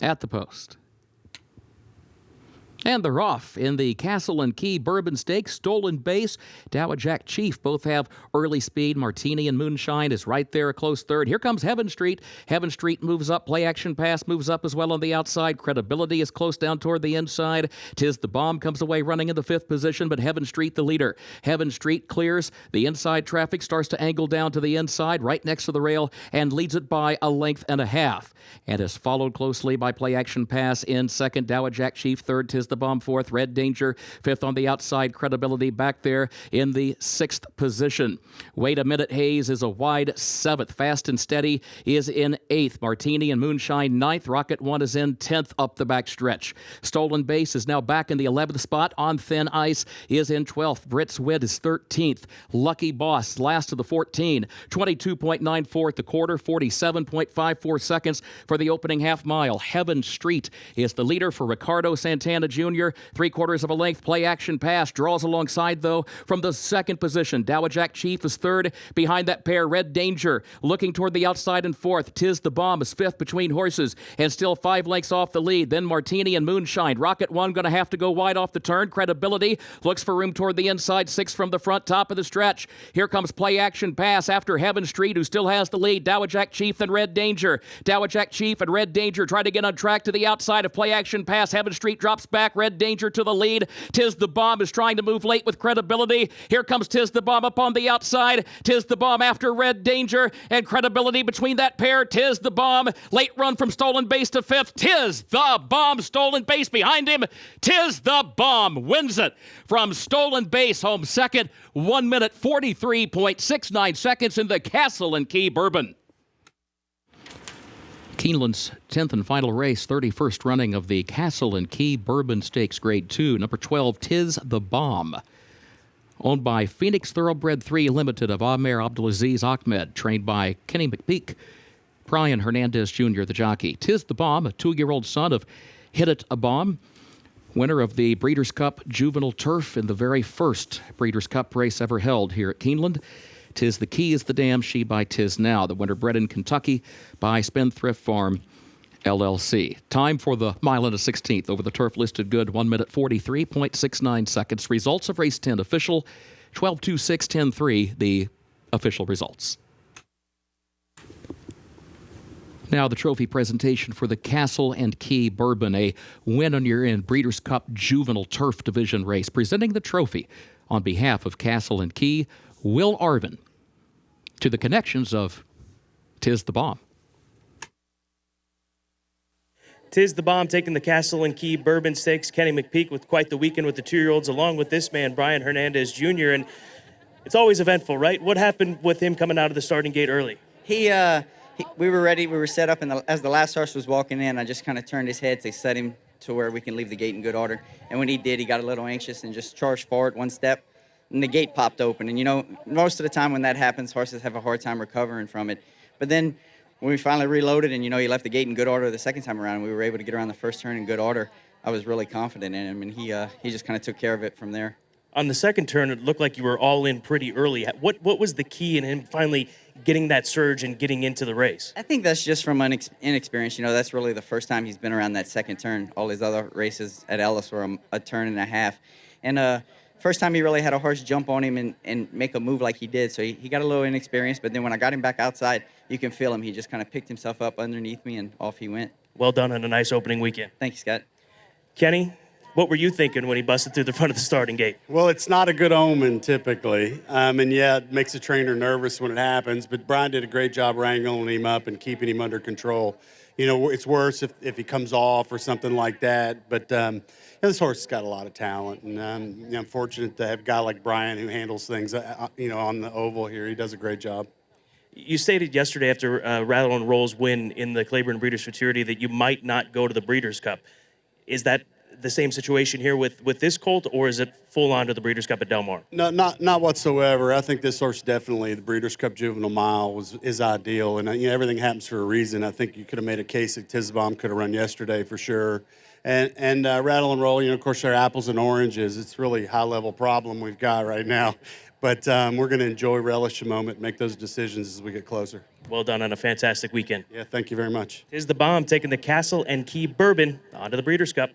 at the post. And they're off in the Castle Key Bourbon Stakes. Stolen Base, Dowajack Chief both have early speed. Martini and Moonshine is right there, a close third. Here comes Heaven Street. Heaven Street moves up. Play Action Pass moves up as well on the outside. Credibility is close down toward the inside. Tiz the Bomb comes away running in the 5th position, but Heaven Street the leader. Heaven Street clears. The inside traffic starts to angle down to the inside, right next to the rail, and leads it by a length and a half. And is followed closely by Play Action Pass in 2nd. Dowajack Chief 3rd. Tiz the Bomb 4th. Red Danger 5th on the outside. Credibility back there in the 6th position. Wait a Minute Hayes is a wide 7th. Fast and Steady is in 8th. Martini and Moonshine 9th. Rocket 1 is in 10th up the back stretch. Stolen Base is now back in the 11th spot. On Thin Ice is in 12th. Brit's Wit is 13th. Lucky Boss last of the 14. 22.94 at the quarter. 47.54 seconds for the opening half mile. Heaven Street is the leader for Ricardo Santana Jr. 3/4 of a length. Play Action Pass draws alongside, though, from the 2nd position. Dowajack Chief is 3rd. Behind that pair, Red Danger looking toward the outside in 4th. Tiz the Bomb is 5th between horses and still 5 lengths off the lead. Then Martini and Moonshine. Rocket 1 going to have to go wide off the turn. Credibility looks for room toward the inside. 6 from the front, top of the stretch. Here comes Play Action Pass after Heaven Street, who still has the lead. Dowajack Chief and Red Danger. Dowajack Chief and Red Danger try to get on track to the outside of Play Action Pass. Heaven Street drops back. Red Danger to the lead. Tiz the Bomb is trying to move late with Credibility. Here comes Tiz the Bomb up on the outside. Tiz the Bomb after Red Danger and Credibility between that pair. Tiz the Bomb. Late run from Stolen Base to 5th. Tiz the Bomb. Stolen Base behind him. Tiz the Bomb wins it from Stolen Base home 2nd. 1 minute 43.69 seconds in the Castle Key Bourbon. Keeneland's 10th and final race, 31st running of the Castle Key Bourbon Stakes Grade 2. Number 12, Tiz the Bomb. Owned by Phoenix Thoroughbred 3 Limited of Amer Abdulaziz Ahmed. Trained by Kenny McPeek. Brian Hernandez Jr., the jockey. Tiz the Bomb, a 2-year-old son of Hit It a Bomb. Winner of the Breeders' Cup Juvenile Turf in the very first Breeders' Cup race ever held here at Keeneland. Tiz the Key is the dam, she by Tiz Now. The winner bred in Kentucky by Spendthrift Farm, LLC. Time for the mile and a 16th over the turf listed good, 1 minute 43.69 seconds. Results of race 10 official, 12-2-6, 10-3, the official results. Now the trophy presentation for the Castle Key Bourbon, a win-on-year in Breeders' Cup Juvenile Turf Division race. Presenting the trophy on behalf of Castle Key, Will Arvin, to the connections of Tiz the Bomb. Tiz the Bomb taking the Castle Key Bourbon Stakes. Kenny McPeek with quite the weekend with the 2-year-olds, along with this man, Brian Hernandez Jr. And it's always eventful, right? What happened with him coming out of the starting gate early? We were ready. We were set up, and as the last horse was walking in, I just kind of turned his head to set him to where we can leave the gate in good order. And when he did, he got a little anxious and just charged forward 1 step, and the gate popped open. And, you know, most of the time when that happens, horses have a hard time recovering from it. But then when we finally reloaded and, you know, he left the gate in good order the second time around, and we were able to get around the first turn in good order, I was really confident in him, and he just kind of took care of it from there. On the second turn, it looked like you were all in pretty early. What was the key in him finally getting that surge and getting into the race? I think that's just from inexperience. You know, that's really the first time he's been around that second turn. All his other races at Ellis were a turn and a half. And first time he really had a horse jump on him and make a move like he did. So he got a little inexperienced, but then when I got him back outside, you can feel him. He just kind of picked himself up underneath me, and off he went. Well done on a nice opening weekend. Thank you, Scott. Kenny, what were you thinking when he busted through the front of the starting gate? Well, it's not a good omen typically. And yeah, it makes a trainer nervous when it happens, but Brian did a great job wrangling him up and keeping him under control. You know, it's worse if he comes off or something like that. But you know, this horse has got a lot of talent, and you know, I'm fortunate to have a guy like Brian who handles things, you know, on the oval here. He does a great job. You stated yesterday after Rattle and Roll's win in the Claiborne Breeders' Futurity that you might not go to the Breeders' Cup. Is that the same situation here with this colt, or is it full on to the Breeders' Cup at Del Mar? No, not whatsoever. I think this horse definitely, the Breeders' Cup Juvenile Mile is ideal, and you know, everything happens for a reason. I think you could have made a case that Tiz the Bomb could have run yesterday for sure. And Rattle and Roll, you know, of course, they're apples and oranges. It's really a high-level problem we've got right now. But we're going to enjoy, relish the moment, make those decisions as we get closer. Well done on a fantastic weekend. Yeah, thank you very much. Tiz the Bomb taking the Castle and Key Bourbon onto the Breeders' Cup.